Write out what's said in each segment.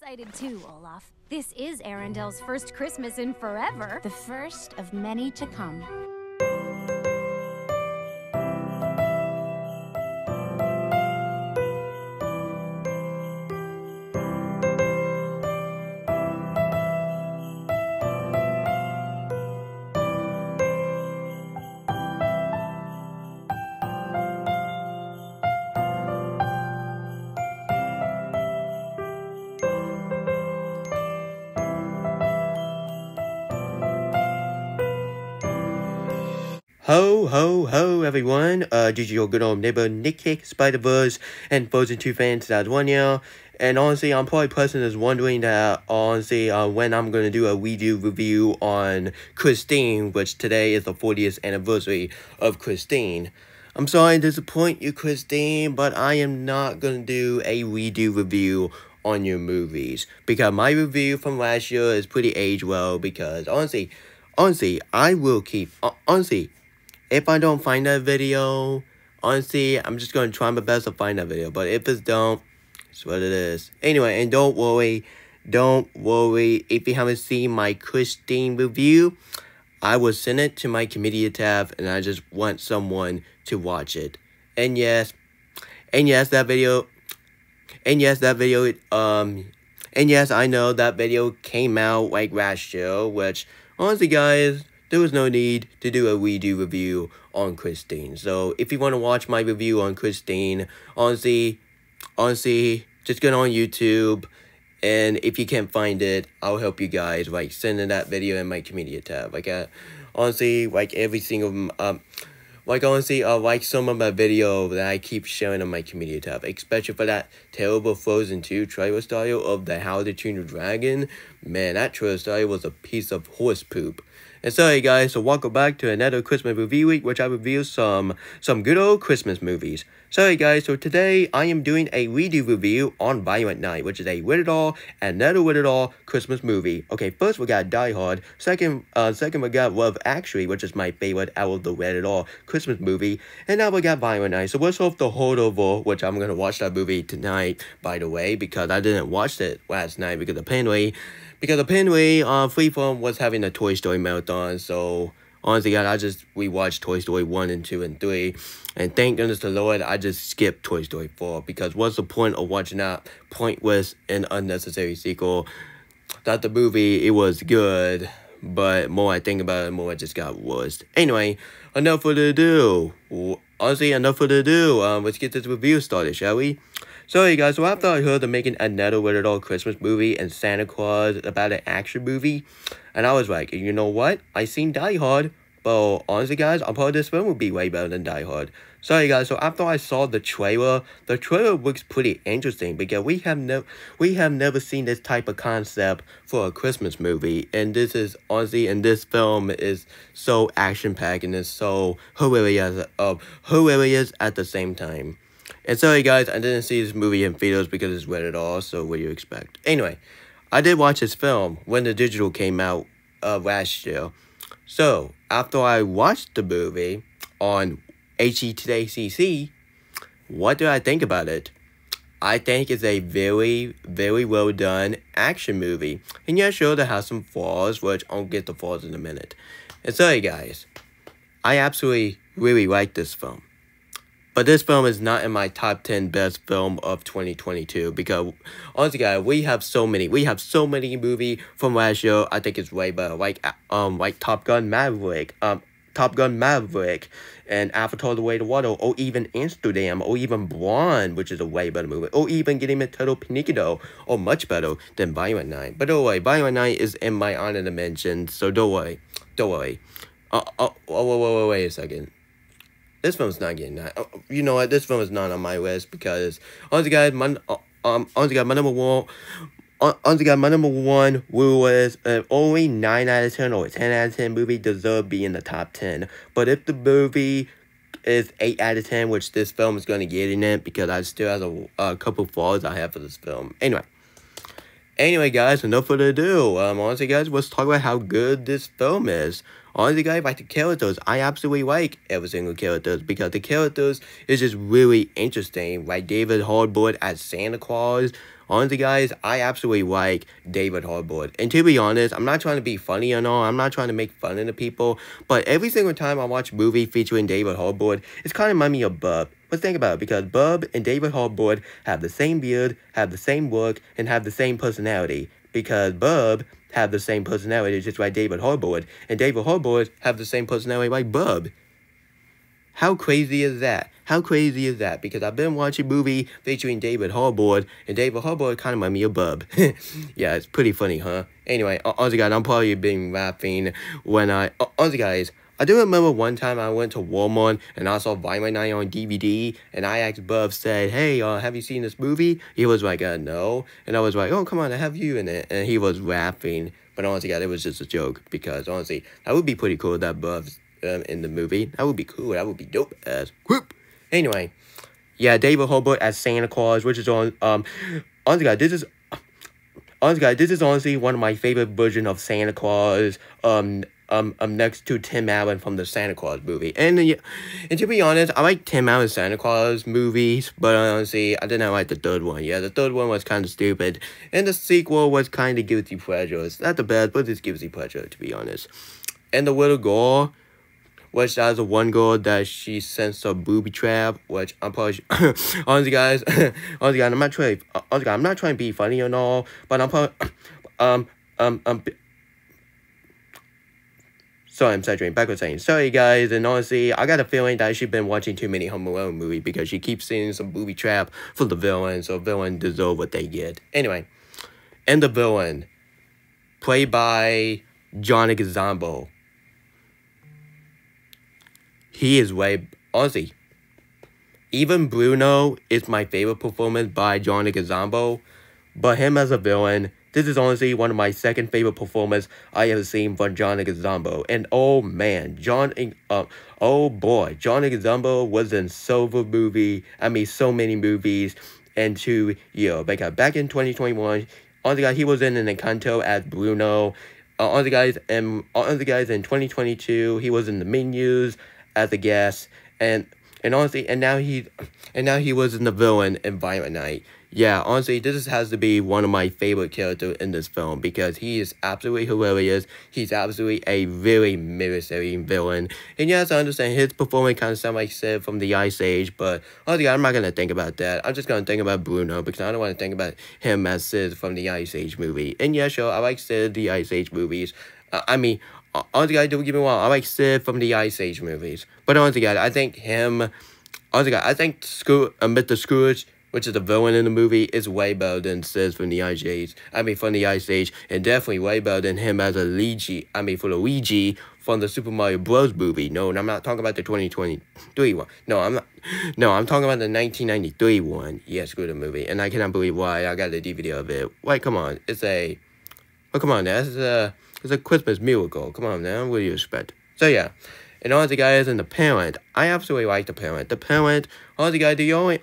excited too, Olaf. This is Arendelle's first Christmas in forever. The first of many to come. Ho, ho, ho, everyone. This is your good old neighbor, Nick Hick, Spider-Verse, and Frozen 2 fans, that's one year. And honestly, I'm probably person is wondering that, honestly, when I'm going to do a redo review on Christine, which today is the 40th anniversary of Christine. I'm sorry to disappoint you, Christine, but I am not going to do a redo review on your movies. Because my review from last year is pretty aged well, because honestly, I will keep, honestly, if I don't find that video, honestly, I'm just going to try my best to find that video. But if it don't, it's what it is. Anyway, and don't worry, if you haven't seen my Christine review, I will send it to my community tab, and I just want someone to watch it. And yes, that video, and yes, I know that video came out like last year, which, honestly, guys, there was no need to do a redo review on Christine. So, if you want to watch my review on Christine, honestly, just go on YouTube. And if you can't find it, I'll help you guys, like, send in that video in my community tab. Like, honestly, like, every single, like some of my video that I keep sharing on my community tab, especially for that terrible Frozen 2 trailer style of the How to Train Your Dragon. Man, that trailer style was a piece of horse poop. And sorry guys, so welcome back to another Christmas review week, which I review some good old Christmas movies. Sorry guys, so today I am doing a redo review on Violent Night, which is a rated R and another rated R Christmas movie. Okay, first we got Die Hard, second we got Love Actually, which is my favorite out of the rated R Christmas movie, and now we got Violent Night. So let's hope the holdover, which I'm gonna watch that movie tonight, by the way, because I didn't watch it last night because apparently Freeform was having a Toy Story marathon, so honestly, guys, I just rewatched Toy Story 1 and 2 and 3, and thank goodness to Lord, I just skipped Toy Story 4, because what's the point of watching that pointless and unnecessary sequel? That the movie, it was good, but more I think about it, more it just got worse. Anyway, enough further ado. Let's get this review started, shall we? Sorry guys, so after I heard they're making another rated R Christmas movie and Santa Claus about an action movie, and I was like, you know what? I seen Die Hard, but honestly guys, I thought this film would be way better than Die Hard. Sorry guys, so after I saw the trailer looks pretty interesting because we have never seen this type of concept for a Christmas movie, and this is honestly, and this film is so action packed and it's so hilarious at the same time. And sorry guys, I didn't see this movie in theaters because it's rated R, so what do you expect? Anyway, I did watch this film when the digital came out last year. So, after I watched the movie on HETCC, what do I think about it? I think it's a very, very well done action movie. And yeah, sure, it has some flaws, which I'll get the flaws in a minute. And sorry guys, I absolutely really like this film. But this film is not in my top 10 best film of 2022 because honestly guys, we have so many movies from last year. I think it's way better, like Top Gun Maverick, and Avatar: The Way of Water, or even Amsterdam, or even Blonde, which is a way better movie, or even Getting Meteoro Piniquido, or much better than Violent Night. But don't worry, Violent Night is in my honorable mention, so don't worry. Wait a second. This film's not getting that. You know what? This film is not on my list because honestly, guys, my number one rule is only 9 out of 10 or 10 out of 10 movie deserve to be in the top 10. But if the movie is 8 out of 10, which this film is going to get in it because I still have a couple flaws I have for this film. Anyway, Anyway, guys, enough further ado. Honestly, guys, let's talk about how good this film is. Honestly, guys, like the characters, I absolutely like every single characters because the characters is just really interesting. Like David Harbour as Santa Claus. Honestly, guys, I absolutely like David Harbour. And to be honest, I'm not trying to be funny or no. I'm not trying to make fun of the people. But every single time I watch a movie featuring David Harbour, it's kind of remind me of Bub. But think about it, because Bub and David Harbour have the same beard, have the same look, and have the same personality. Because Bub have the same personality just like David Harbour, and David Harbour have the same personality like Bub. How crazy is that? How crazy is that? Because I've been watching a movie featuring David Harbour, and David Harbour kind of reminds me of Bub. Yeah, it's pretty funny, huh? Anyway, honestly, guys, I'm probably been laughing when honestly, guys, I do remember one time I went to Walmart and I saw Violent Night on DVD, and I asked Bub, said, hey, have you seen this movie? He was like, no. And I was like, oh, come on, I have you in it. And he was laughing. But honestly, guys, it was just a joke, because honestly, that would be pretty cool that Bub's in the movie. That would be cool. That would be dope as whoop. Anyway, yeah, David Harbour as Santa Claus, which is on honestly, guys, this is honestly one of my favorite versions of Santa Claus. Next to Tim Allen from the Santa Claus movie. And to be honest, I like Tim Allen's Santa Claus movies, but honestly, I did not like the third one. Yeah, the third one was kind of stupid, and the sequel was kind of guilty pleasure. It's not the best, but it's guilty pleasure, to be honest. And the little girl, which has the one girl that she sends a booby trap, which I'm probably honestly, guys, I'm not trying to be funny and all, but I'm probably sorry, I'm saturating backwards saying sorry, guys, and honestly, I got a feeling that she's been watching too many Home Alone movies because she keeps seeing some booby trap for the villain, so villain deserve what they get. Anyway, and the villain, played by John Leguizamo. He is honestly, even Bruno is my favorite performance by John Leguizamo, but him as a villain, this is honestly one of my second favorite performances I have seen from John Leguizamo. And oh man, oh boy, John Leguizamo was in so many movies. And back in 2021, honestly, guys, he was in Encanto as Bruno. Honestly, guys, in 2022, he was in The Minions as a guest, and now he was in the villain in Violent Night. Yeah, honestly, this has to be one of my favorite characters in this film because he is absolutely hilarious. He's absolutely a very military villain. And yes, I understand his performance kind of sounds like Sid from the Ice Age, but honestly, I'm not going to think about that. I'm just going to think about Bruno because I don't want to think about him as Sid from the Ice Age movie. And yeah, sure, I like Sid, the Ice Age movies. Honestly, guys, don't get me wrong, I like Sid from the Ice Age movies. But honestly, guys, I think Mr. Scrooge, which is the villain in the movie, is way better than Sid from the Ice Age. From the Ice Age, and definitely way better than him as a Luigi. For Luigi from the Super Mario Bros. Movie. No, and I'm not talking about the 2023 one. No, I'm not. No, I'm talking about the 1993 one. Yeah, screw the movie. And I cannot believe why I got the DVD of it. Like, come on, it's a Christmas miracle. Come on now, what do you expect? So yeah. And honestly, guys, and The Parent, I absolutely like The Parent. The Parent, honestly, guys, the only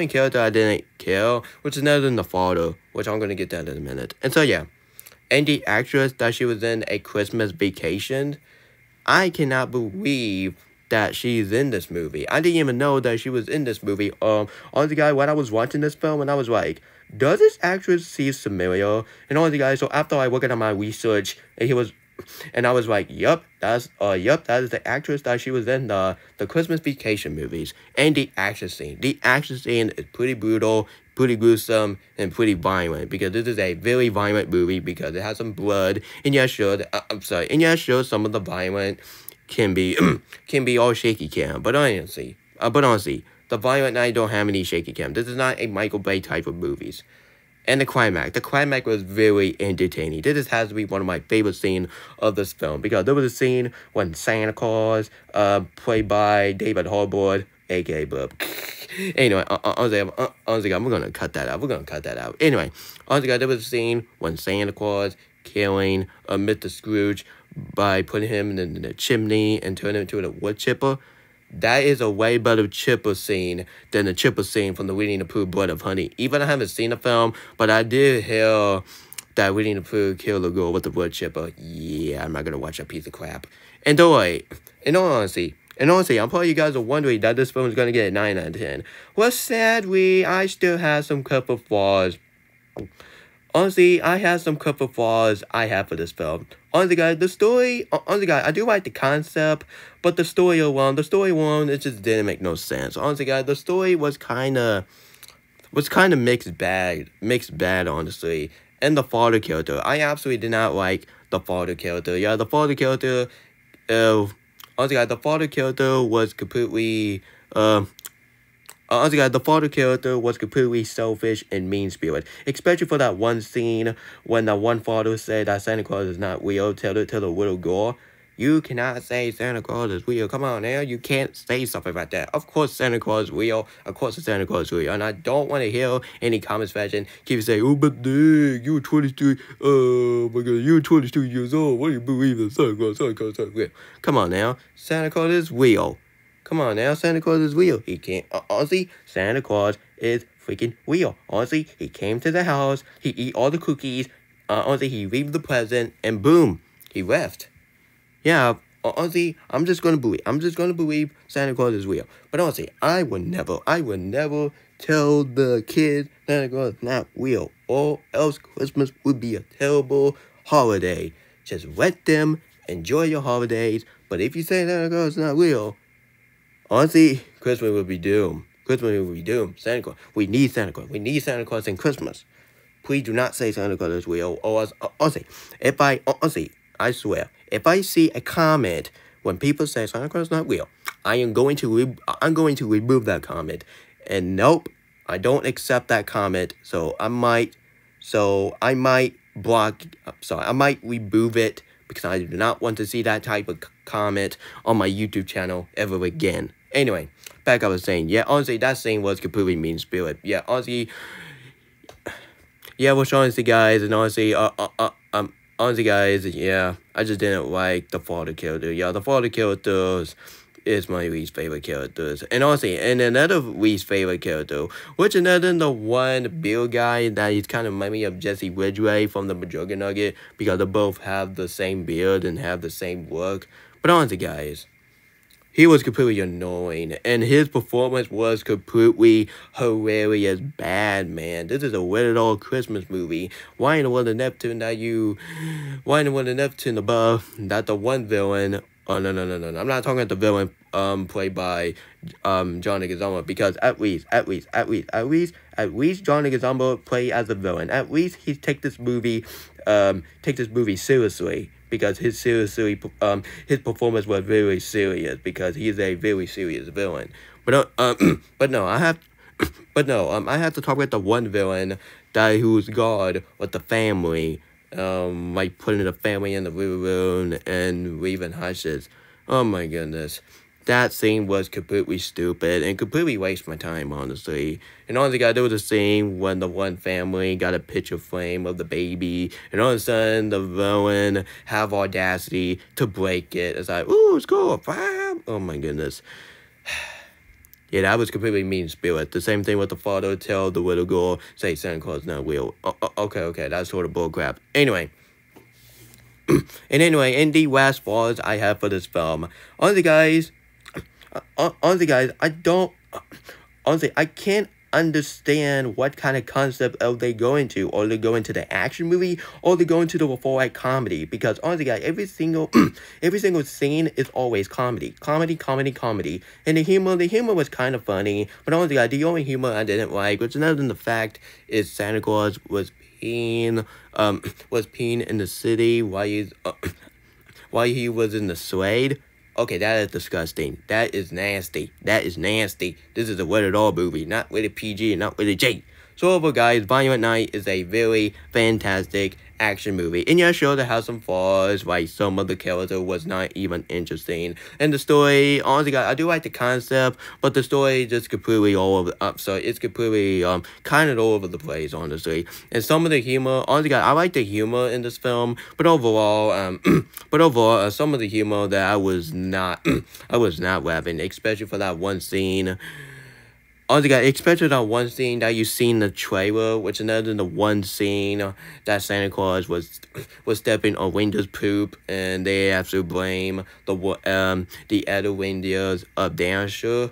character I didn't kill, which is none than the father, which I'm gonna get that in a minute. And so yeah, and the actress that she was in A Christmas Vacation, I cannot believe that she's in this movie. I didn't even know that she was in this movie. Honestly, guys, when I was watching this film, and I was like, does this actress seem familiar? And honestly, guys, so after I worked on my research, and I was like, that is the actress that she was in the Christmas Vacation movies. And the action scene. The action scene is pretty brutal, pretty gruesome, and pretty violent. Because this is a very violent movie because it has some blood. And yeah, sure, some of the violent can be all shaky cam. But honestly, the Violent Night don't have any shaky cam. This is not a Michael Bay type of movies. And the climax was very entertaining. This has to be one of my favorite scenes of this film. Because there was a scene when Santa Claus, played by David Harbour, a.k.a. Bub. Anyway, honestly, we're going to cut that out. Anyway, honestly, there was a scene when Santa Claus killing Mr. Scrooge by putting him in the chimney and turning him into a wood chipper. that is a way better Chipper scene than the Chipper scene from the Winnie the Pooh Blood of Honey. Even I haven't seen the film, but I did hear that Winnie the Pooh killed a girl with the wood chipper. Yeah, I'm not gonna watch that piece of crap. And in all honesty, I'm probably you guys are wondering that this film is gonna get a 9 out of 10. Well, sadly, I still have some couple flaws. Honestly, I have some couple flaws I have for this film. Honestly, guys, I do like the concept, but the story alone, it just didn't make no sense. Honestly, guys, the story was kind of mixed bad, honestly. And the father character, I absolutely did not like the father character. Yeah, the father character, honestly, guys, the father character was completely, honestly, guys, the father character was completely selfish and mean-spirited. Especially for that one scene when that one father said that Santa Claus is not real, tell the little girl. You cannot say Santa Claus is real. Come on now, you can't say something like that. Of course Santa Claus is real. Of course Santa Claus is real. And I don't want to hear any comments fashion keep saying, oh, but Dick, you were 22, oh my God, you were 22 years old. What do you believe in Santa Claus is real? Come on now, Santa Claus is real. Come on now, Santa Claus is real. He can't, honestly, Santa Claus is freaking real. Honestly, he came to the house, he eat all the cookies, honestly, he leave the present, and boom, he left. Yeah, honestly, I'm just gonna believe Santa Claus is real. But honestly, I would never tell the kids Santa Claus is not real, or else Christmas would be a terrible holiday. Just let them enjoy your holidays. But if you say Santa Claus is not real, honestly, Christmas will be doomed. Santa Claus. We need Santa Claus. We need Santa Claus in Christmas. Please do not say Santa Claus is real. Or honestly, I swear, if I see a comment when people say Santa Claus is not real, I'm going to remove that comment. And nope, I don't accept that comment. So I might remove it because I do not want to see that type of comment on my YouTube channel ever again. Anyway, back I was saying, yeah, honestly, that scene was completely mean-spirited. Yeah, honestly, guys, and honestly, guys, yeah, I just didn't like the father character. Yeah, the father characters is my least favorite characters. And honestly, and another least favorite character, which another the one Bill guy that he's kind of remind me of Jesse Ridgway from the Majorca Nugget because they both have the same beard and have the same look. But honestly, guys, he was completely annoying, and his performance was completely hilarious bad, man. This is a rated R Christmas movie. Why in the world of Neptune above that the one villain? Oh, no. I'm not talking about the villain played by John Leguizamo, because at least John Leguizamo played as a villain. At least he take this movie seriously. Because his performance was very serious, because he's a very serious villain. But I have to talk about the one villain that who's God with the family, like putting the family in the room and leaving hushes. Oh my goodness. That scene was completely stupid and completely wasted my time, honestly. And honestly, guys, there was a scene when the one family got a picture frame of the baby, and all of a sudden, the villain have audacity to break it. It's like, ooh, it's cool. Oh my goodness. Yeah, that was completely mean-spirited. The same thing with the father tell the little girl, say Santa Claus is not real. Okay, that's sort of bullcrap. Anyway. In the last flaws I have for this film, honestly, guys, I can't understand what kind of concept are they going to, or they go into the action movie, or they go into the full comedy, because honestly, guys, every single scene is always comedy, and the humor was kind of funny, but honestly, guys, the only humor I didn't like, which another than the fact is Santa Claus was peeing in the city while he was in the Slade. Okay, that is disgusting. That is nasty. This is a rated R movie, not rated PG and not rated J. So overall, guys, Violent Night is a very fantastic action movie. And yeah, sure, it has some flaws, like some of the character was not even interesting. And the story, honestly, guys, I do like the concept, but the story just completely all over, it's completely, kind of all over the place, honestly. And some of the humor, honestly, guys, I like the humor in this film, but overall, some of the humor that I was not, I was not laughing, especially for that one scene. Also, guys, especially that one scene that you see in the trailer, which is another than the one scene that Santa Claus was stepping on Windows poop, and they have to blame the other reindeers of Dancer.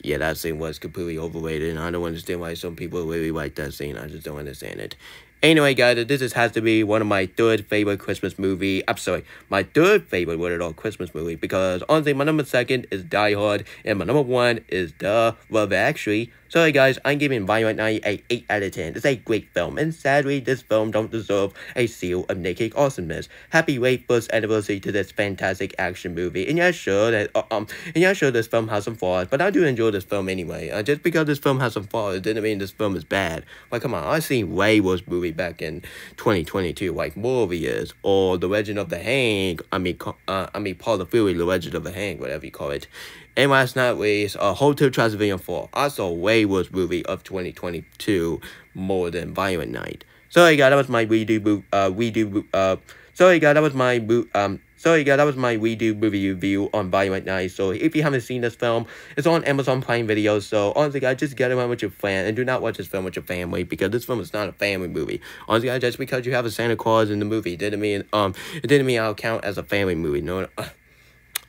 Yeah, that scene was completely overrated, and I don't understand why some people really like that scene. I just don't understand it. Anyway, guys, this has to be one of my third favorite Christmas movie. I'm sorry, my third favorite rated-R Christmas movie, because honestly, my number 2 is Die Hard, and my number 1 is Love Actually. Sorry, guys, I'm giving Violent Night a 8 out of 10. It's a great film, and sadly, this film don't deserve a seal of naked awesomeness. Happy late first anniversary to this fantastic action movie. And yeah, sure this film has some flaws, but I do enjoy this film anyway. Just because this film has some flaws didn't mean this film is bad. Like, come on, I've seen way worse movie back in 2022, like Morbius or The Legend of the Hang. Paul the Fury, The Legend of the Hang, whatever you call it. And last night was Hotel Transylvania 4. I saw way worse movie of 2022 more than Violent Night. Sorry guys, that was my redo movie review on Violent Night. So if you haven't seen this film, it's on Amazon Prime Video. So honestly guys, just get around with your friend and do not watch this film with your family, because this film is not a family movie. Honestly guys, just because you have a Santa Claus in the movie it didn't mean I'll count as a family movie. No,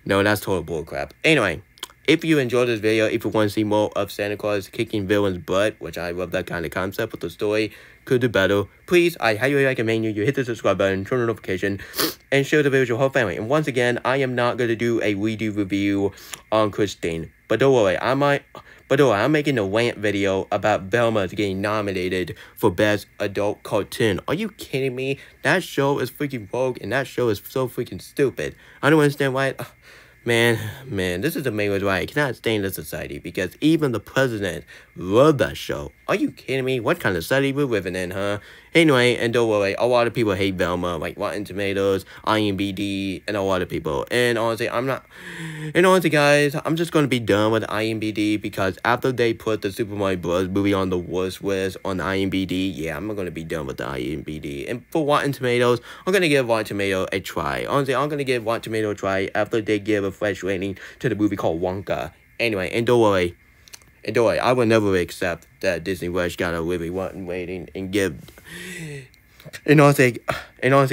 that's total bullcrap. Anyway, if you enjoyed this video, if you want to see more of Santa Claus kicking villains' butt, which I love that kind of concept, but the story could do better, please, I highly recommend you hit the subscribe button, turn on notification, and share the video with your whole family. And once again, I am not going to do a redo review on Christine, but don't worry, I'm making a rant video about Velma getting nominated for Best Adult Cartoon. Are you kidding me? That show is freaking rogue, and that show is so freaking stupid. I don't understand why Man, this is the main reason why I cannot stay in this society, because even the president loved that show. Are you kidding me? What kind of society we're living in, huh? Anyway, and don't worry, a lot of people hate Velma, like Rotten Tomatoes, IMDb, and a lot of people. And honestly, guys, I'm just gonna be done with IMDb, because after they put the Super Mario Bros. Movie on the worst list on IMDb, yeah, I'm gonna be done with the IMDb. And for Rotten Tomatoes, I'm gonna give Rotten Tomato a try. Honestly, I'm gonna give Rotten Tomato a try after they give a fresh rating to the movie called Wonka. Anyway, and don't worry, I will never accept that Disney Rush got a really rotten rating and give. And honestly,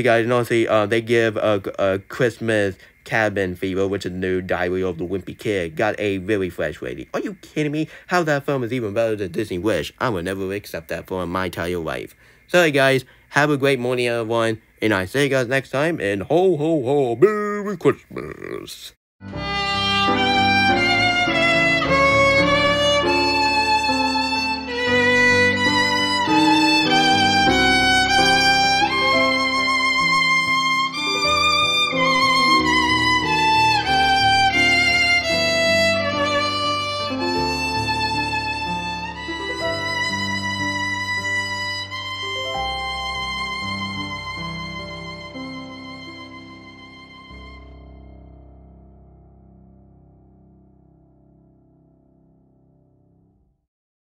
guys, they give a Christmas Cabin Fever, which is the new Diary of the Wimpy Kid, got a really fresh rating. Are you kidding me? How that film is even better than Disney Wish? I will never accept that for my entire life. Sorry, guys. Have a great morning, everyone. And I see you guys next time. And ho, ho, ho, Merry Christmas.